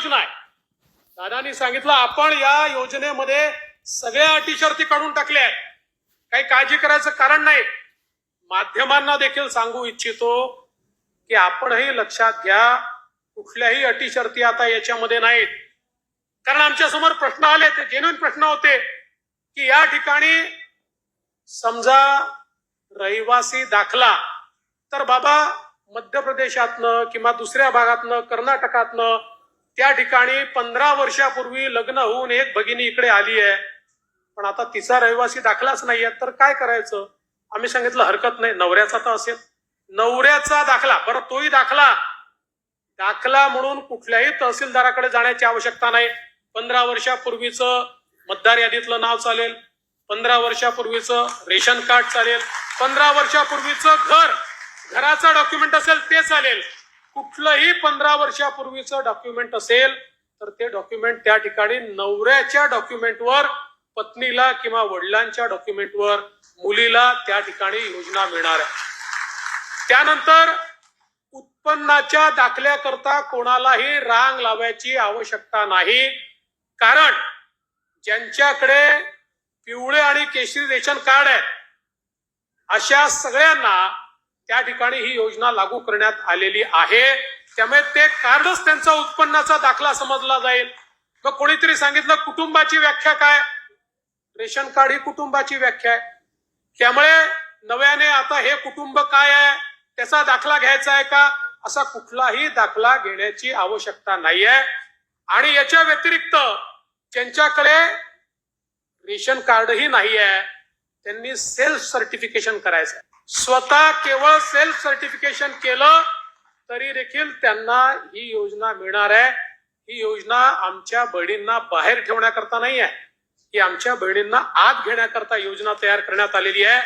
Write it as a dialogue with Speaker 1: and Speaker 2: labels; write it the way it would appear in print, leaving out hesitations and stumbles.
Speaker 1: योजना आहे. दादांनी सांगितलं आपण या योजनेमध्ये सगळ्या अटी शर्ती काढून टाकल्या आहेत. काही काळजी करायचं कारण नाही. माध्यमांना देखील सांगू इच्छितो की आपणही लक्षात घ्या, कुठल्याही अटी शर्ती आता याच्यामध्ये नाहीत. कारण आमच्या समोर प्रश्न आले, ते जेन्युइन प्रश्न होते की या ठिकाणी समजा रहिवासी दाखला तर बाबा मध्य प्रदेशातनं किंवा दुसऱ्या भागातनं कर्नाटकातनं त्या ठिकाणी 15 वर्षापूर्वी लग्न होऊन एक भगिनी इकडे आली आहे, पण आता तिचा रहिवासी दाखलाच नाहीये, तर काय करायचं? आम्ही सांगितलं हरकत नाही, नवऱ्याचा तर असेल, नवऱ्याचा दाखला, बरं तोही दाखला म्हणून कुठल्याही तहसीलदाराकडे जाण्याची आवश्यकता नाही. 15 वर्षापूर्वीचं मतदार यादीतलं नाव चालेल, 15 वर्षापूर्वीचं रेशन कार्ड चालेल, 15 वर्षापूर्वीचं घराचं डॉक्युमेंट असेल ते चालेल. कुठलंही 15 वर्षापूर्वीचं डॉक्युमेंट असेल तर ते डॉक्युमेंट त्या ठिकाणी नवऱ्याच्या डॉक्युमेंटवर, पत्नीला किंवा वडिलांच्या डॉक्युमेंटवर मुलीला त्या ठिकाणी योजना मिळणार आहे. त्यानंतर उत्पन्नाच्या दाखल्याकरता कोणालाही रांग लावायची आवश्यकता नाही. कारण ज्यांच्याकडे पिवळे आणि केशरी रेशन कार्ड आहे अशा सगळ्यांना त्या ठिकाणी ही योजना लागू करण्यात आलेली आहे. त्यामुळे ते कार्डच त्यांचा उत्पन्नाचा दाखला समजला जाईल. मग कोणीतरी सांगितलं कुटुंबाची व्याख्या काय? रेशन कार्ड ही कुटुंबाची व्याख्या आहे. त्यामुळे नव्याने आता हे कुटुंब काय आहे त्याचा दाखला घ्यायचा आहे का? असा कुठलाही दाखला घेण्याची आवश्यकता नाहीये. आणि याच्या व्यतिरिक्त ज्यांच्याकडे रेशन कार्डही नाही आहे त्यांनी सेल्फ सर्टिफिकेशन करायचं. स्वतः केवळ सेल्फ सर्टिफिकेशन केलं तरी देखील त्यांना ही योजना मिळणार आहे. ही योजना आमच्या बहिणींना बाहेर ठेवण्याकरता नाही आहे, ही आमच्या बहिणींना आत घेण्याकरता योजना तयार करण्यात आलेली आहे.